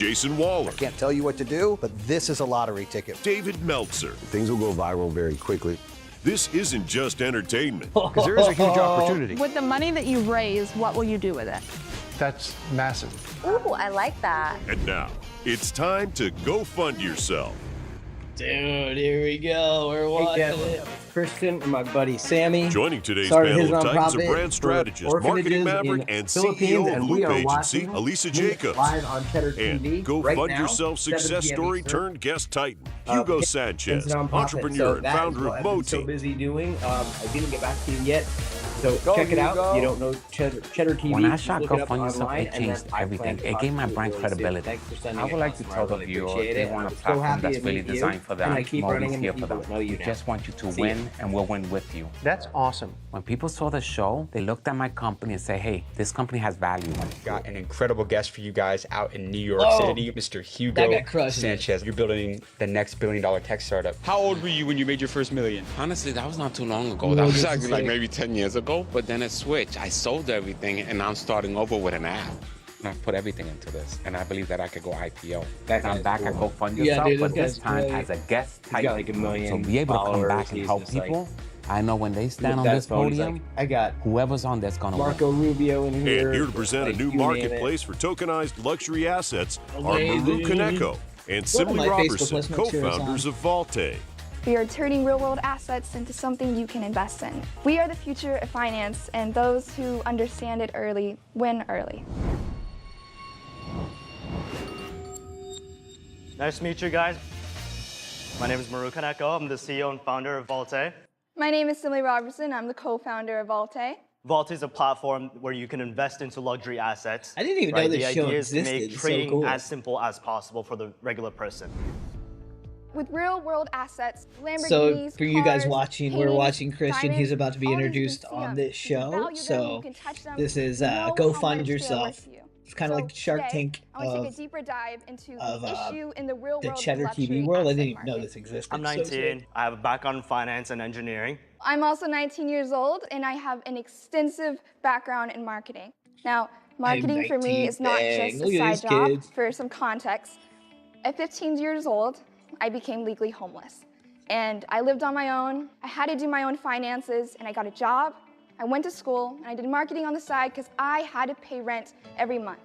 Jason Waller. I can't tell you what to do, but this is a lottery ticket. David Meltzer. Things will go viral very quickly. This isn't just entertainment. Because there is a huge opportunity. With the money that you raise, what will you do with it? That's massive. Ooh, I like that. And now, it's time to go fund yourself. Dude, here we go. We're watching it. Christian and my buddy Sammy. Joining today's started panel of his Titans of nonprofit brand for strategist, orphanages marketing maverick, in and Philippines, CEO of and we Loop are Agency, watching Elisa him Jacobs. live on Cheddar TV And Go right Fund now, Yourself 7 success p.m. story Eastern. turned guest titan, Hugo Sanchez, It's a nonprofit, entrepreneur so and that is founder what of I've been so wtih. busy doing. I didn't get back to you yet. So Go, check it out. Hugo. You don't know Cheddar TV. When I just shot look Go it up Fund Yourself, online, it and changed then I everything. plan It to gave my talk to brand you really soon. credibility. Thanks for sending I would it like on. to I tell the really viewers appreciate they it. want a I'm so platform happy that's to really meet you, designed for and them, I keep not running easier into for people them. that know you We now. just want you to See ya. win, and we'll win with you. That's awesome. When people saw the show, they looked at my company and say, hey, this company has value. Got an incredible guest for you guys out in New York Whoa. City, Mr. Hugo That guy crushes it. Sanchez. You're building the next billion-dollar tech startup. How old were you when you made your first million? Honestly, that was not too long ago. That was actually like maybe 10 years ago. But then it switched. I sold everything, and I'm starting over with an app. And I put everything into this, and I believe that I could go IPO. That I'm back at Go Fund Yeah, Yourself, dude, but this this guy's time great. as a guest He's type. got like 1 million So be able to come back followers. and He's help just like- people. I know when they stand on That this phone, he's podium, like, I got whoever's on there's gonna win. Marco Rubio in here. And here to present like, a new you name it. marketplace for tokenized luxury assets are Maru Amazing. Kaneko and Simile my Facebook Robertson, listeners here is co-founders of wtih. We are turning real-world assets into something you can invest in. We are the future of finance, and those who understand it early win early. Nice to meet you guys. My name is Maru Kaneko. I'm the CEO and founder of wtih. My name is Simile Robertson. I'm the co-founder of wtih. wtih is a platform where you can invest into luxury assets. I didn't even know this The show idea is to existed. make It's so trading cool. as simple as possible for the regular person. With real-world assets, Lamborghinis, So for you guys cars, watching, we're paintings, watching Christian. He's diamonds, about to be all these introduced you can see on them. this You can show. value them, So you can touch them, this is you know Go how Fund much they're Yourself. worth to you. It's kind of So like Shark today, Tank I want to take a of deeper dive into of, the issue in the real the world Cheddar luxury TV world. I asset didn't even know market. this existed. I'm So 19. I have a background in finance and engineering. I'm also 19 years old, and I have an extensive background in marketing. Now, marketing for me 19, is not dang. just a Look at side these job. kids. For some context, at 15 years old, I became legally homeless. And I lived on my own. I had to do my own finances, and I got a job. I went to school, and I did marketing on the side because I had to pay rent every month.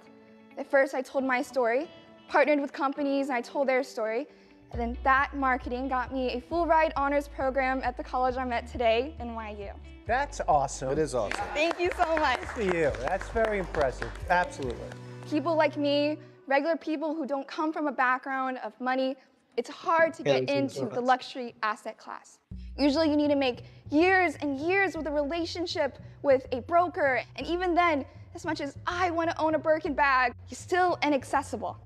At first, I told my story, partnered with companies, and I told their story. And then that marketing got me a full ride honors program at the college I'm at today, NYU. That's awesome. It is awesome. Thank you so much. For you. That's very impressive. Absolutely. People like me, regular people who don't come from a background of money, it's hard to get into the luxury asset class. Usually you need to make years and years with a relationship with a broker, and even then, as much as I want to own a Birkin bag, you're still inaccessible.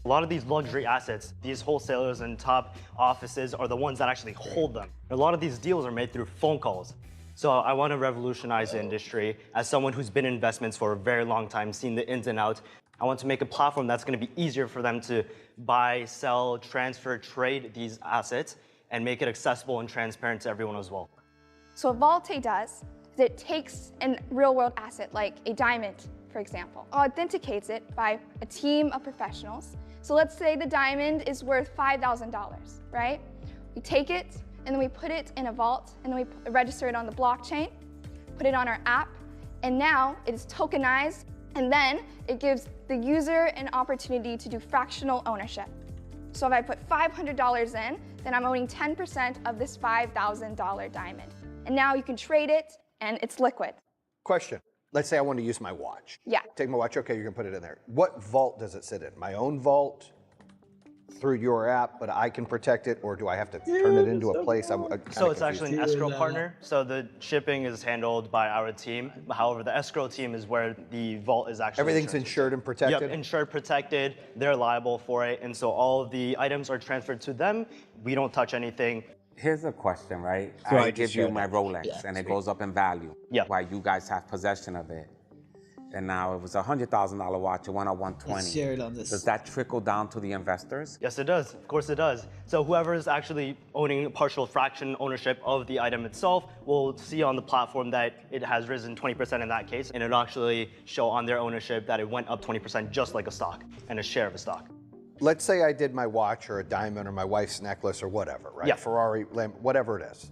A lot of these luxury assets, these wholesalers and top offices are the ones that actually hold them. A lot of these deals are made through phone calls. So I want to revolutionize the industry. As someone who's been in investments for a very long time, seen the ins and outs, I want to make a platform that's going to be easier for them to buy, sell, transfer, trade these assets, and make it accessible and transparent to everyone as well. So what wtih does is it takes a real-world asset like a diamond, for example, authenticates it by a team of professionals. So let's say the diamond is worth $5,000, right? We take it, and then we put it in a vault, and then we register it on the blockchain, put it on our app, and now it is tokenized, and then it gives the user an opportunity to do fractional ownership. So if I put $500 in, then I'm owning 10% of this $5,000 diamond. And now you can trade it, and it's liquid. Question. Let's say I want to use my watch. Yeah. Take my watch, okay, you can put it in there. What vault does it sit in? My own vault through your app, but I can protect it, or do I have to turn it into a place? I'm kinda So it's confused. actually an escrow partner. So the shipping is handled by our team. However, the escrow team is where the vault is actually Everything's insured and protected? Yep, insured, protected. They're liable for it. And so all of the items are transferred to them. We don't touch anything. Here's a question, right? So I I just give you showed my that. Rolex, Yeah, and it sweet. goes up in value. Yeah. While you guys have possession of it. and now it was a $100,000 watch, it went up 120. Let's share it on this. Does that trickle down to the investors? Yes, it does. Of course it does. So whoever is actually owning a partial fraction ownership of the item itself will see on the platform that it has risen 20% in that case, and it'll actually show on their ownership that it went up 20% just like a stock and a share of a stock. Let's say I did my watch or a diamond or my wife's necklace or whatever, right? Yeah. Ferrari, whatever it is.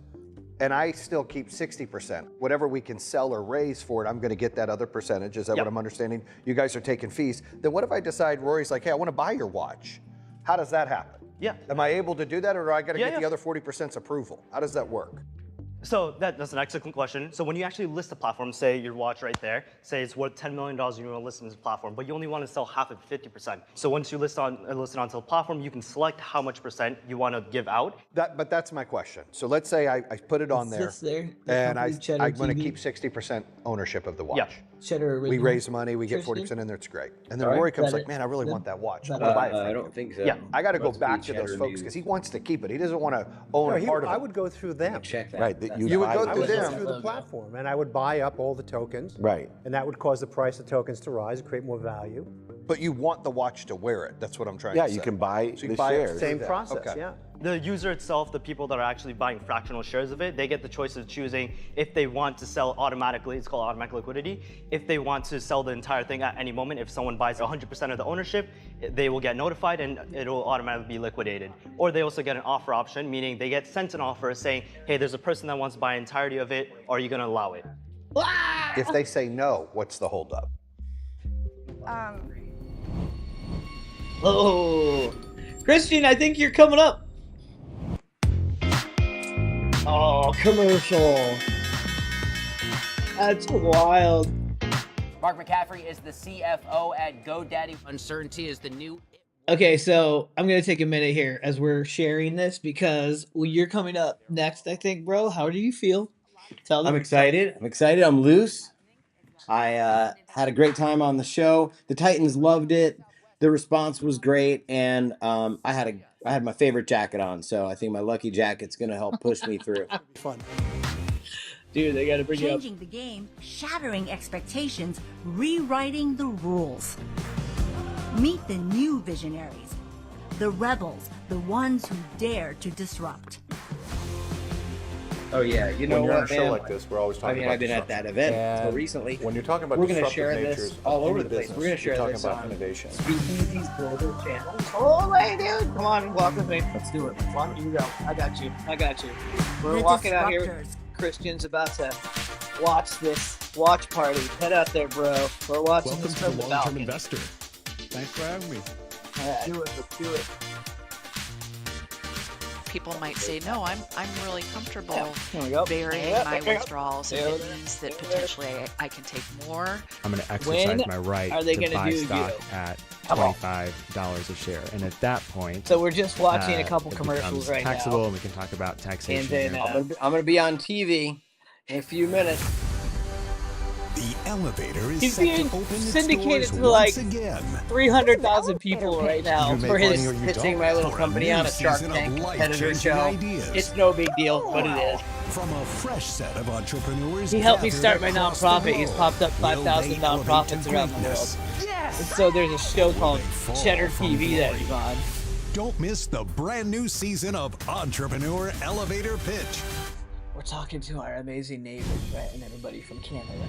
And I still keep 60%. Whatever we can sell or raise for it, I'm going to get that other percentage. Is that what I'm understanding? You guys are taking fees. Then what if I decide, Rory's like, hey, I want to buy your watch? How does that happen? Yeah. Am I able to do that, or do I got to get Yeah. the other 40%'s approval? How does that work? So that's an excellent question. So when you actually list a platform, say your watch right there, say it's worth $10 million, you want to list on this platform, but you only want to sell half of 50%. So once you list it onto the platform, you can select how much percent you want to give out. But that's my question. So let's say I put it on there, sits there, the and company Cheddar I'm going to TV. keep 60% ownership of the watch. Yeah. Cheddar We original. raise money, we get Tristan? 40% in there, it's great. And then All right. Rory comes Is that like, it? man, I really Then- want that watch. is I that want to buy it I from you. don't think so. Yeah. I got to go Must be back to those Cheddar folks News. because he wants to keep it. He doesn't want to own a part of it. I would go through them. Check that. Right, that That's- You would go buy I through would it. go them. through the platform, and I would buy up all the tokens. Right. And that would cause the price of tokens to rise, create more value. But you want the watch to wear it. That's what I'm trying Yeah, to say. you can buy So you the buy it shares. through Same them. process, Okay. yeah. The user itself, the people that are actually buying fractional shares of it, they get the choice of choosing if they want to sell automatically, it's called automatic liquidity. If they want to sell the entire thing at any moment, if someone buys 100% of the ownership, they will get notified and it'll automatically be liquidated. Or they also get an offer option, meaning they get sent an offer saying, hey, there's a person that wants to buy the entirety of it, are you gonna allow it? If they say no, what's the holdup? Oh, Christian, I think you're coming up. Oh, commercial. That's wild. Mark McCaffrey is the CFO at GoDaddy. Uncertainty is the new. Okay, so I'm gonna take a minute here as we're sharing this because you're coming up next, I think, bro. How do you feel? Tell them. I'm excited. I'm loose. I had a great time on the show. The Titans loved it. The response was great, and I had my favorite jacket on, so I think my lucky jacket's gonna help push me through. Fun. Dude, they gotta bring you up. Changing the game, shattering expectations, rewriting the rules. Meet the new visionaries, the rebels, the ones who dare to disrupt. Oh yeah, you know when you're what, on a show man? like this, we're always I talking mean, about I've been at that disruption. event until And recently. when you're talking about we're gonna disruptive share natures this of all over any the place. business, We're gonna share you're talking this about on innovation. Speakeasy's global channel. Oh, hey, dude, come on, walk with me. Let's do it. Come on, you go. I got you. I got you. We're The walking out here. disruptors. Christian's about to watch this watch party. Head out there, bro. We're watching Welcome this to from the the Long-Term balcony. Investor. Thanks for having me. Do it. Let's do it. People might say, no, I'm really comfortable Here we go. varying Yeah, my there we go. withdrawals if it means that potentially I can take more. I'm going to exercise When my right are they to gonna buy do stock you? at Come on. $25 a share. And at that point, So we're just watching a couple it commercials becomes right taxable, now. and we can talk about taxation. And then, here. I'm gonna be on TV in a few minutes. The elevator is He's set to being open its syndicated doors to like once again. 300,000 people right now You may for find his or you pitching don't my little for a company new on a Shark season of Tank competitor life-changing show. ideas. It's no big deal, but it is. From a fresh set of entrepreneurs. He helped me gathered start my across the nonprofit. He's globe. popped up Will 5,000 they elevate nonprofits to around the world. greatness? And so there's a show called fall Cheddar from TV that glory? he's on. Don't miss the brand new season of Entrepreneur Elevator Pitch. We're talking to our amazing neighbors, right, and everybody from Canada.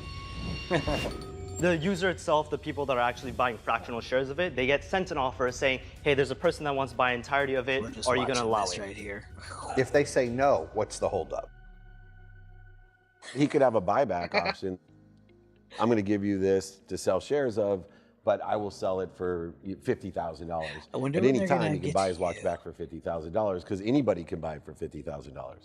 The user itself, the people that are actually buying fractional shares of it, they get sent an offer saying, hey, there's a person that wants to buy the entirety of it, are you gonna allow it? Right here. If they say no, what's the holdup? He could have a buyback option. I'm going to give you this to sell shares of, but I will sell it for $50,000. I wonder At when any they're gonna time, he can get buy his watch back for $50,000 because anybody can buy it for $50,000.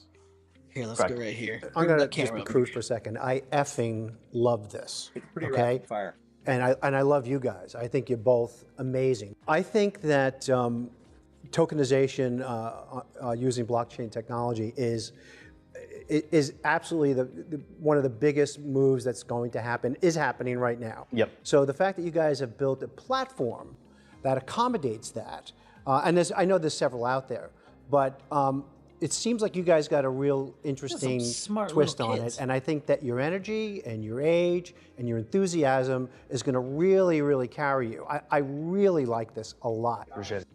Here, let's go right here. I'm going to That just camera be up crude for a second. I effing love this. Pretty okay? rapid fire. And I love you guys. I think you're both amazing. I think that tokenization using blockchain technology is absolutely one of the biggest moves that's going to happen, is happening right now. Yep. So the fact that you guys have built a platform that accommodates that, and I know there's several out there, but it seems like you guys got a real interesting smart twist little on kids. it, and I think that your energy and your age and your enthusiasm is going to really, really carry you. I really like this a lot. Appreciate it.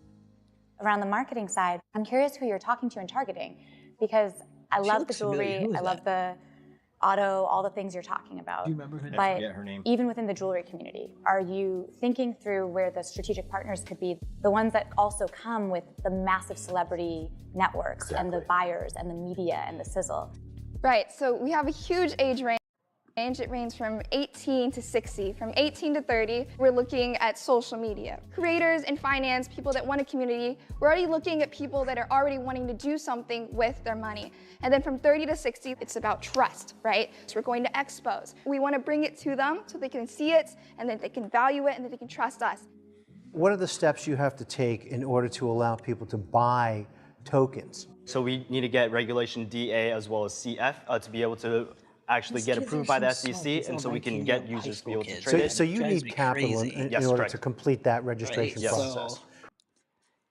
Around the marketing side, I'm curious who you're talking to and targeting, because I She love the looks familiar. jewelry, Who is I love the auto, all the things you're talking about. Do you remember her name? But forget her name. even within the jewelry community, are you thinking through where the strategic partners could be, the ones that also come with the massive celebrity networks and the buyers and the media and the sizzle? Right, so we have a huge age range. It ranges from 18 to 60. From 18 to 30, we're looking at social media. Creators in finance, people that want a community, we're already looking at people that are already wanting to do something with their money. And then from 30 to 60, it's about trust, right? So we're going to expos. We want to bring it to them so they can see it, and then they can value it, and then they can trust us. What are the steps you have to take in order to allow people to buy tokens? So we need to get regulation DA as well as CF to be able to actually get approved by the SEC, and so we can get users to be able to trade it. So you need capital in Yes, order correct. to complete that registration Yes. process.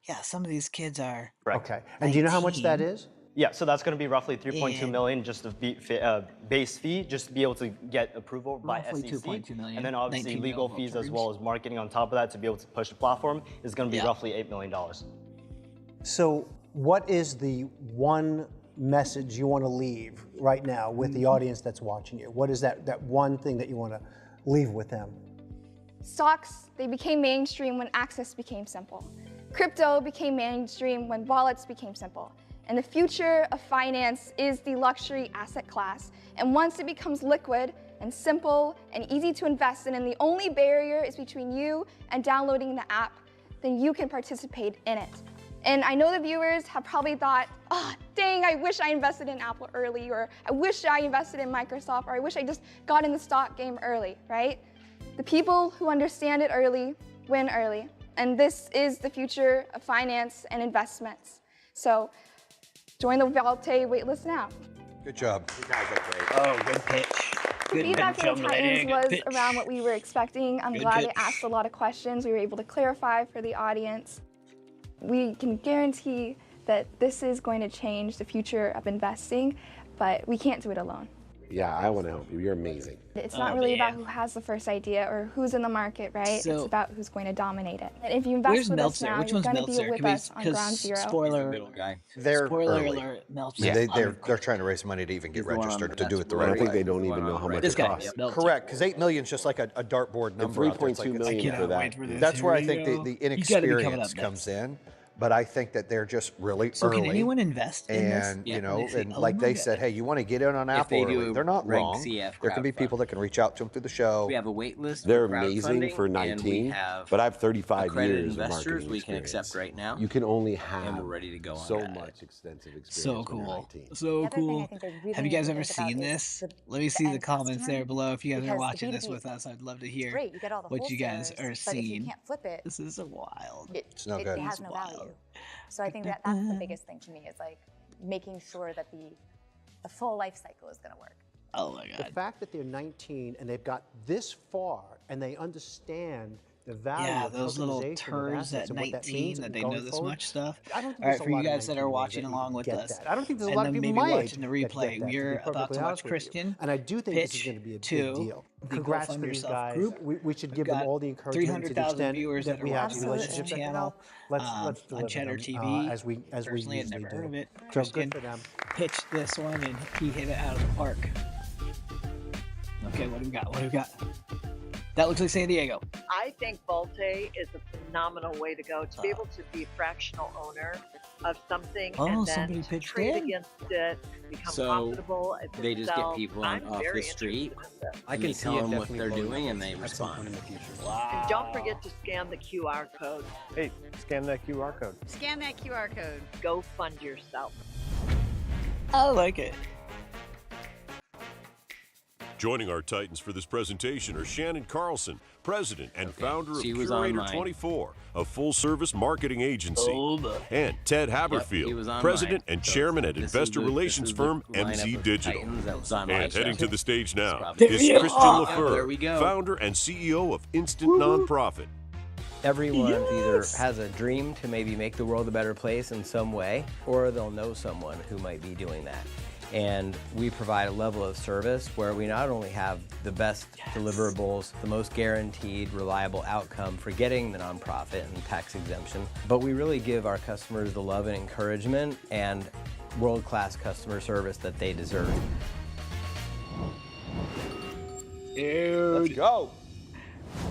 Yeah, some of these kids are. Correct. Okay, and do you know how much that is? Yeah, so that's going to be roughly 3.2 million just a base fee, just to be able to get approval by Roughly SEC. 2.2 million, And then obviously 19 legal million fees as terms. well as marketing on top of that to be able to push the platform is going to be roughly $8 million. So what is the one message you want to leave right now with the audience that's watching you? What is that one thing that you want to leave with them? Stocks, they became mainstream when access became simple. Crypto became mainstream when wallets became simple. And the future of finance is the luxury asset class. And once it becomes liquid and simple and easy to invest in, and the only barrier is between you and downloading the app, then you can participate in it. And I know the viewers have probably thought, oh, dang, I wish I invested in Apple early, or I wish I invested in Microsoft, or I wish I just got in the stock game early, right? The people who understand it early win early. And this is the future of finance and investments. So join the wtih waitlist now. Good job. You guys are great. Oh, good pitch. The feedback from the Titans was around what we were expecting. I'm Good glad pitch. it asked a lot of questions. We were able to clarify for the audience. We can guarantee that this is going to change the future of investing, but we can't do it alone. Yeah, I want to help you. You're amazing. It's not really about who has the first idea or who's in the market, right? So- it's about who's going to dominate it. And if you invest Where's with us Meltzer? now, Which you're one's going to Meltzer? be with us on ground zero. Spoiler. They're Spoiler early. alert, Meltzer. Yeah, they're trying to raise money to even get He's the one on registered the to do it the I right think way. they don't even know how much This it guy, costs. Meltzer. Correct, because 8 million is just like a dartboard And number. out there. It's 3.2 like million cannot for that. wait for this. That's where I Here think we the go. You gotta be coming up inexperience next. comes in. But I think that they're just really So early. can anyone invest in this? And Yeah, you know, they say, and oh like my they God. said, hey, you want to get in on If they Apple do early? a They're not Reg wrong. CF There can be crowdfund. people that can reach out to them through the show. We have a wait list. They're for amazing crowdfunding, for and we 19, have but I have 35 accredited years of investors marketing we can experience. accept right now. You can only have and we're ready to go on so that. much extensive experience. So when you're cool. 19. So other thing I cool. think they really Have you need guys to ever think about seen is this? the- Let me the see the end comments customer, there below if you guys are because the watching this B2B with us. I'd love to hear Great, you get all the what you guys wholesalers, are but if you seeing. can't flip it, This is a wild. It's no it good. has no value. So I think that that's the biggest thing to me, is like making sure that the full life cycle is going to work. Oh my The God. fact that they're 19 and they've got this far and they understand the value Yeah, of those little tokenization of turds assets at and what that 19 means that they going know this forward, much stuff. I don't think All there's right, a for you lot of guys that are 19-year-olds watching that along even with get us, that. I don't think there's a and lot then of people maybe my watching age the that replay, get that, to be we're about perfectly to watch honest with you. Christian And I do think this is pitch going to be a to big deal. the Go Congrats Fund to these Yourself guys. group. We should We've give them got all the encouragement to the 300,000 extent viewers that that we are have watching the this relationships that channel, let's deliver on Cheddar them, TV. as we Personally, I'd usually never do. heard of it. So Christian good for them. pitched this one and he hit it out of the park. Okay, what do we got? What do we got? That looks like San Diego. I think wtih is a phenomenal way to go. To be able to be a fractional owner of something Oh, and somebody then to pitched trade in. against it, become So profitable. they just get themselves. people I'm off very the street. interested in this. I can tell them what they're doing and they respond. And don't forget to scan the QR code. Hey, scan that QR code. Scan that QR code. Go fund yourself. I like it. Joining our Titans for this presentation are Shannon Carlson, president and founder of She was on Curator mine. 24, a full-service marketing agency, Oh, boy. and Ted he Haberfield, was on president mine. and So chairman at this is investor the- relations this is the firm lineup MZ of Digital. Titans that was on my And heading show. to the stage now Probably- is There we Christian are. LaFleur, There we go. founder and CEO of Instant Nonprofit. Everyone either has a dream to maybe make the world a better place in some way, or they'll know someone who might be doing that. And we provide a level of service where we not only have the best deliverables, the most guaranteed, reliable outcome for getting the nonprofit and tax exemption, but we really give our customers the love and encouragement and world-class customer service that they deserve. Dude. Let's go.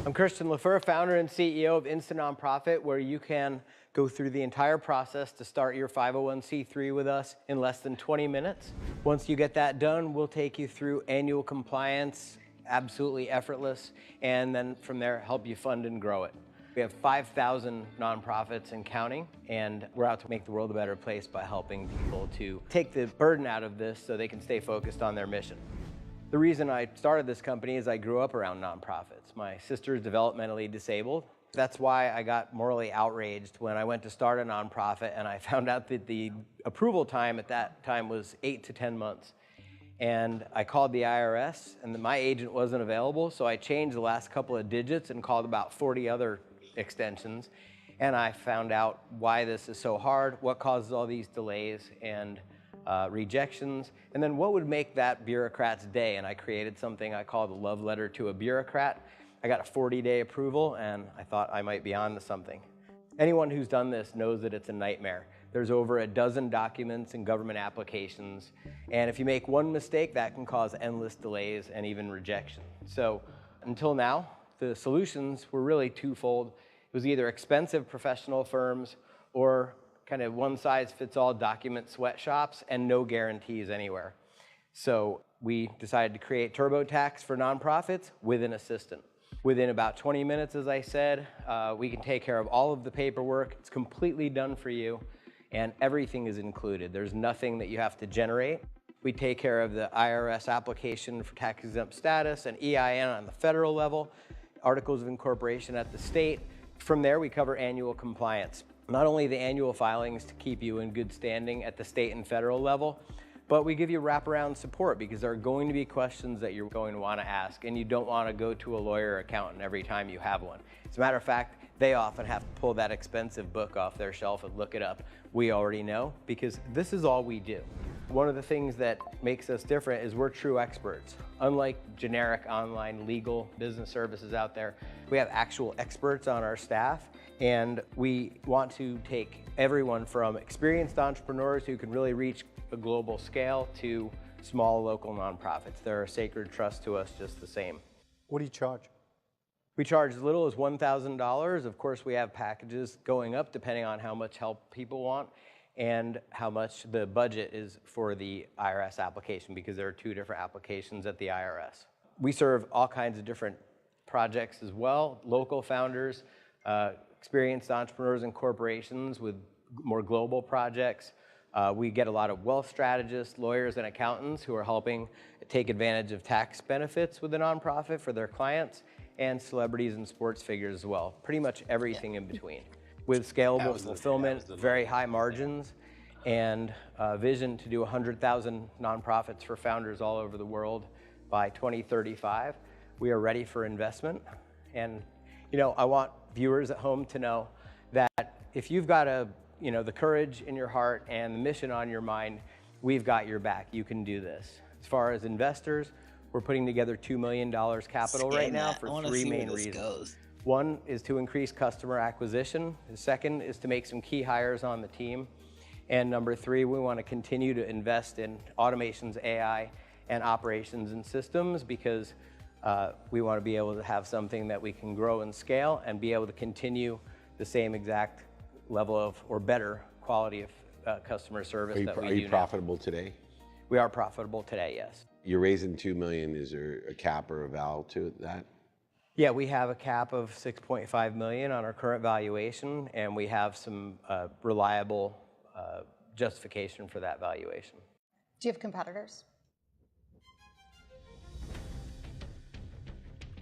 I'm Christian Lafleur, founder and CEO of Instant Nonprofit, where you can go through the entire process to start your 501c3 with us in less than 20 minutes. Once you get that done, we'll take you through annual compliance, absolutely effortless, and then from there, help you fund and grow it. We have 5,000 nonprofits and counting, and we're out to make the world a better place by helping people to take the burden out of this so they can stay focused on their mission. The reason I started this company is I grew up around nonprofits. My sister's developmentally disabled. That's why I got morally outraged when I went to start a nonprofit and I found out that the approval time at that time was 8 to 10 months. And I called the IRS and my agent wasn't available, so I changed the last couple of digits and called about 40 other extensions. And I found out why this is so hard, what causes all these delays and rejections, and then what would make that bureaucrat's day. And I created something I call the love letter to a bureaucrat. I got a 40-day approval, and I thought I might be on to something. Anyone who's done this knows that it's a nightmare. There's over a dozen documents and government applications, and if you make one mistake, that can cause endless delays and even rejection. So until now, the solutions were really twofold. It was either expensive professional firms or kind of one-size-fits-all document sweatshops and no guarantees anywhere. So we decided to create TurboTax for nonprofits with an assistant. Within about 20 minutes, as I said, we can take care of all of the paperwork. It's completely done for you, and everything is included. There's nothing that you have to generate. We take care of the IRS application for tax-exempt status and EIN on the federal level, articles of incorporation at the state. From there, we cover annual compliance. Not only the annual filings to keep you in good standing at the state and federal level, but we give you wraparound support because there are going to be questions that you're going to want to ask, and you don't want to go to a lawyer or accountant every time you have one. As a matter of fact, they often have to pull that expensive book off their shelf and look it up. We already know because this is all we do. One of the things that makes us different is we're true experts. Unlike generic online legal business services out there, we have actual experts on our staff, and we want to take everyone from experienced entrepreneurs who can really reach a global scale to small local nonprofits. They're a sacred trust to us just the same. What do you charge? We charge as little as $1,000. Of course, we have packages going up depending on how much help people want and how much the budget is for the IRS application, because there are two different applications at the IRS. We serve all kinds of different projects as well, local founders, experienced entrepreneurs and corporations with more global projects. We get a lot of wealth strategists, lawyers, and accountants who are helping take advantage of tax benefits with the nonprofit for their clients, and celebrities and sports figures as well. Pretty much everything in between. With scalable fulfillment, very high margins, and vision to do 100,000 nonprofits for founders all over the world by 2035. We are ready for investment. And I want viewers at home to know that if you've got the courage in your heart and the mission on your mind, we've got your back. You can do this. As far as investors, we're putting together $2 million capital right now for three main reasons. One is to increase customer acquisition. The second is to make some key hires on the team. And number three, we want to continue to invest in automations, AI, and operations and systems because we want to be able to have something that we can grow and scale and be able to continue the same exact level of, or better quality of customer service that we do now. Are you profitable today? We are profitable today, yes. You're raising $2 million. Is there a cap or a val to that? Yeah, we have a cap of $6.5 million on our current valuation, and we have some reliable justification for that valuation. Do you have competitors?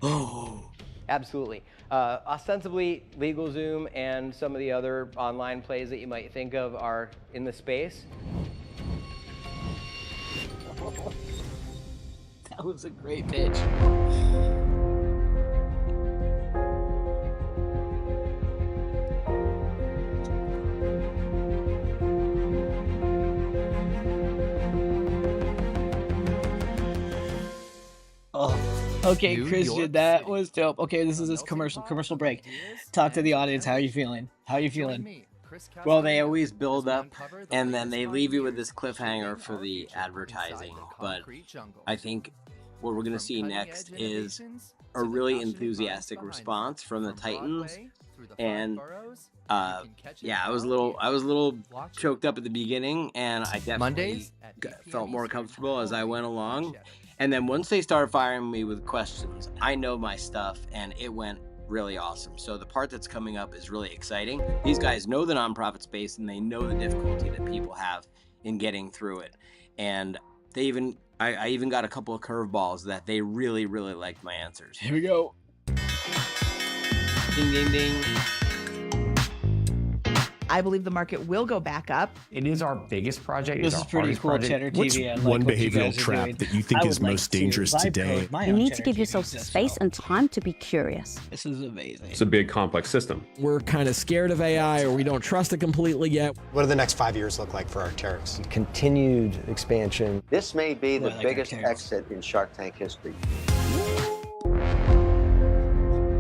Oh, absolutely. Ostensibly, LegalZoom and some of the other online plays that you might think of are in the space. That was a great pitch. Okay, Christian, that was dope. Okay, this is this commercial break. Talk to the audience. How are you feeling? How are you feeling? Well, they always build up and then they leave you with this cliffhanger for the advertising. But I think what we're going to see next is a really enthusiastic response from the Titans. And yeah, I was a little choked up at the beginning, and I definitely felt more comfortable as I went along. And then once they started firing me with questions, I know my stuff, and it went really awesome. So the part that's coming up is really exciting. These guys know the nonprofit space, and they know the difficulty that people have in getting through it. And they even, I even got a couple of curveballs that they really, really liked my answers. Here we go. Ding, ding, ding. I believe the market will go back up. It is our biggest project. This is pretty cool, Cheddar What's TV. I like one what you behavioral guys are trap doing. that you think I is would most like to dangerous vibe today? code my You own need to Cheddar give TV yourself system. space and time to be curious. This is amazing. It's a big, complex system. We're kind of scared of AI, or we don't trust it completely yet. What do the next 5 years look like for Arc'teryx? Continued expansion. This may be the like biggest Arc'teryx. exit in Shark Tank history.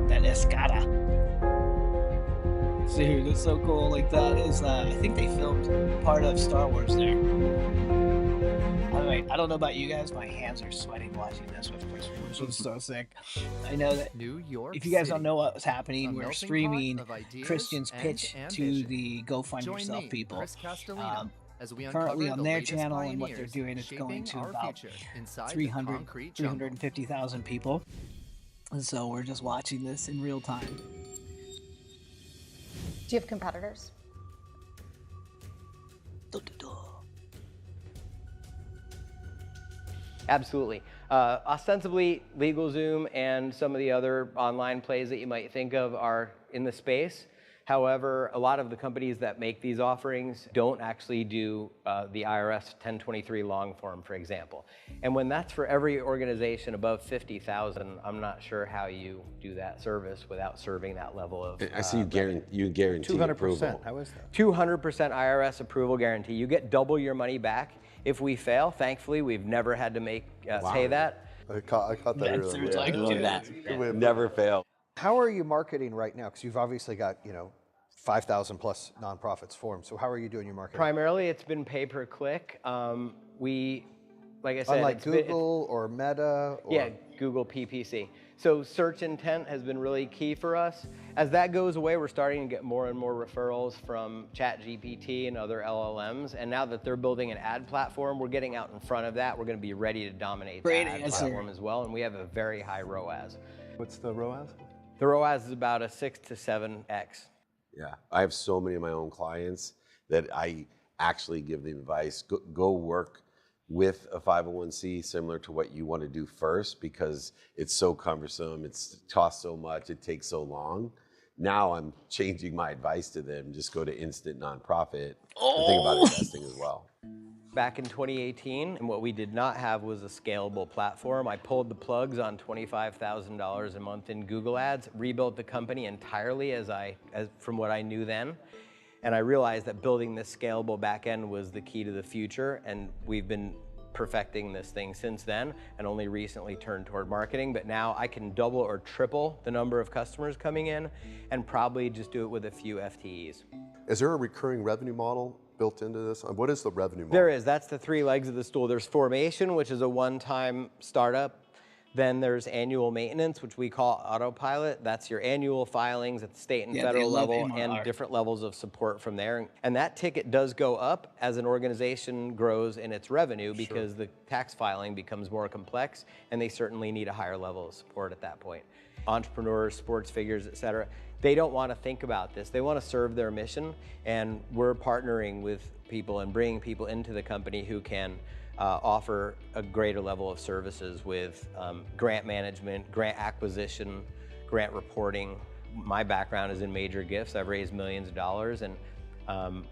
That Escada. Dude, it's so cool. Like that is, I think they filmed part of Star Wars there. By the way, I don't know about you guys, my hands are sweating watching this, which was so sick. I know that if you guys don't know what's happening, we're streaming Christian's pitch to the Go Find Yourself people. Currently on their channel, and what they're doing is going to about 350,000 people. And so we're just watching this in real time. Do you have competitors? Absolutely. Ostensibly, LegalZoom and some of the other online plays that you might think of are in the space. However, a lot of the companies that make these offerings don't actually do the IRS 1023 long form, for example. And when that's for every organization above 50,000, I'm not sure how you do that service without serving that level of I see you guarantee 200%. approval. How is that? 200% IRS approval guarantee. You get double your money back if we fail. Thankfully, we've never had to make pay that. I caught that earlier. I love that. Never fail. How are you marketing right now? Because you've obviously got, 5,000 plus nonprofits formed. So how are you doing your marketing? Primarily, it's been pay-per-click. We, like I said, Unlike Google or Meta? Or... Yeah, Google PPC. So search intent has been really key for us. As that goes away, we're starting to get more and more referrals from ChatGPT and other LLMs. And now that they're building an ad platform, we're getting out in front of that. We're going to be ready to dominate that ad platform as well. And we have a very high ROAS. What's the ROAS? The ROAS is about a 6 to 7x. Yeah, I have so many of my own clients that I actually give the advice, go work with a 501c similar to what you want to do first, because it's so cumbersome, it's costs so much, it takes so long. Now I'm changing my advice to them, just go to instant nonprofit and think about investing as well. Back in 2018, and what we did not have was a scalable platform. I pulled the plugs on $25,000 a month in Google Ads, rebuilt the company entirely from what I knew then. And I realized that building this scalable back end was the key to the future, and we've been perfecting this thing since then, and only recently turned toward marketing. But now I can double or triple the number of customers coming in, and probably just do it with a few FTEs. Is there a recurring revenue model built into this? What is the revenue model? There is. That's the three legs of the stool. There's formation, which is a one-time startup. Then there's annual maintenance, which we call autopilot. That's your annual filings at the state and federal level, and different levels of support from there. And that ticket does go up as an organization grows in its revenue, because the tax filing becomes more complex, and they certainly need a higher level of support at that point. Entrepreneurs, sports figures, et cetera, they don't want to think about this. They want to serve their mission, and we're partnering with people and bringing people into the company who can offer a greater level of services with grant management, grant acquisition, grant reporting. My background is in major gifts. I've raised millions of dollars, and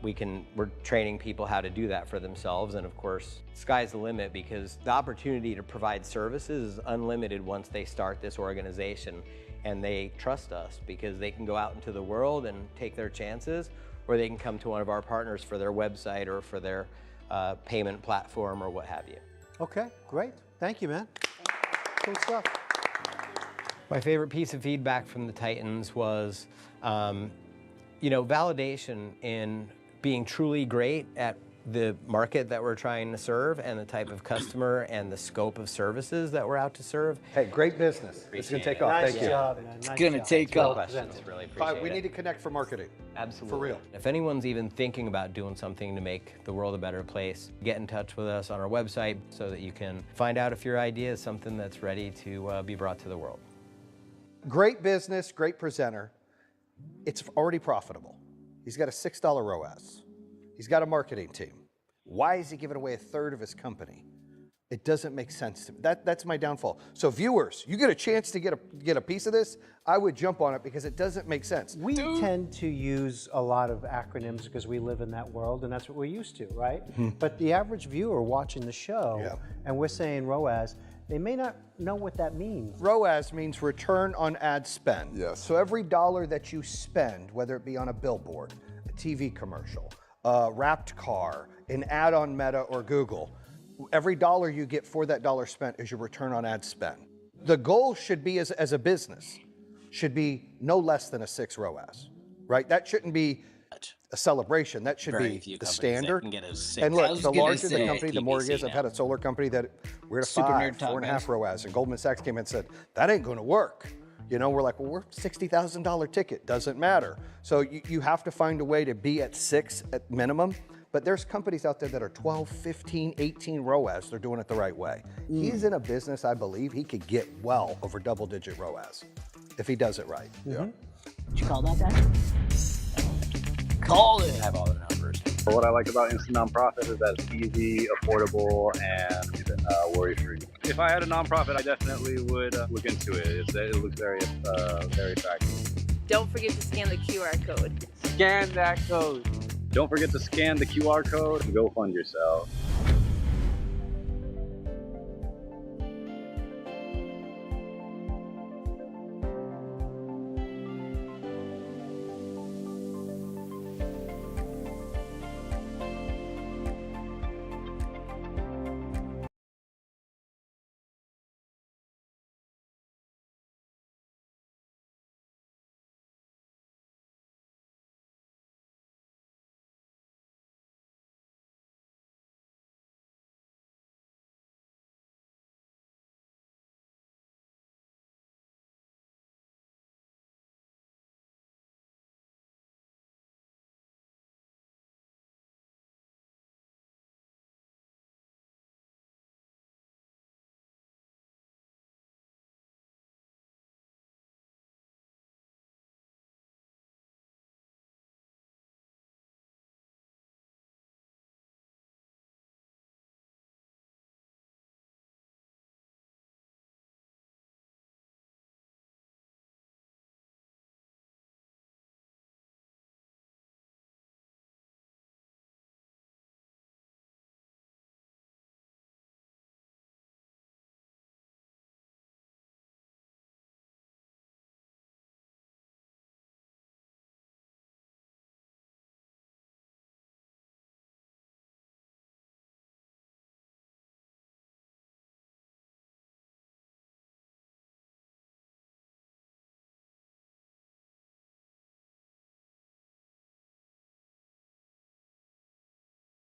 we're training people how to do that for themselves. And of course, sky's the limit, because the opportunity to provide services is unlimited once they start this organization. And they trust us because they can go out into the world and take their chances, or they can come to one of our partners for their website or for their payment platform or what have you. Okay, great. Thank you, man. Cool stuff. My favorite piece of feedback from the Titans was, validation in being truly great at the market that we're trying to serve and the type of customer and the scope of services that we're out to serve. Hey, great business. It's going to take off. Nice Thank you. job, man. It's Nice going to job. take Well off. presented. Really appreciate Fine, we it. need to connect for marketing. Absolutely. For real. If anyone's even thinking about doing something to make the world a better place, get in touch with us on our website so that you can find out if your idea is something that's ready to be brought to the world. Great business, great presenter. It's already profitable. He's got a $6 ROAS. He's got a marketing team. Why is he giving away a third of his company? It doesn't make sense to me. That's my downfall. So viewers, you get a chance to get a piece of this, I would jump on it because it doesn't make sense. We tend to use a lot of acronyms because we live in that world, and that's what we're used to, right? But the average viewer watching the show, and we're saying ROAS, they may not know what that means. ROAS means return on ad spend. Yes. So every dollar that you spend, whether it be on a billboard, a TV commercial, a wrapped car, an ad on Meta or Google, every dollar you get for that dollar spent is your return on ad spend. The goal should be, as a business, should be no less than a 6 ROAS, right? That shouldn't be a celebration. That should be the standard. And look, the larger the company, the more it is. I've had a solar company that we're at a 5, 4.5 ROAS, and Goldman Sachs came in and said, that ain't gonna work. You know, we're like, well, we're $60,000 ticket, doesn't matter. So you have to find a way to be at 6 at minimum. But there's companies out there that are 12, 15, 18 ROAS. They're doing it the right way. He's in a business, I believe, he could get well over double-digit ROAS if he does it right. Did you call that, Dad? Call it. I have all the numbers. What I like about Instant Nonprofit is that it's easy, affordable, and worry-free. If I had a nonprofit, I definitely would look into it. It looks very attractive. Don't forget to scan the QR code. Scan that code. Don't forget to scan the QR code and go fund yourself.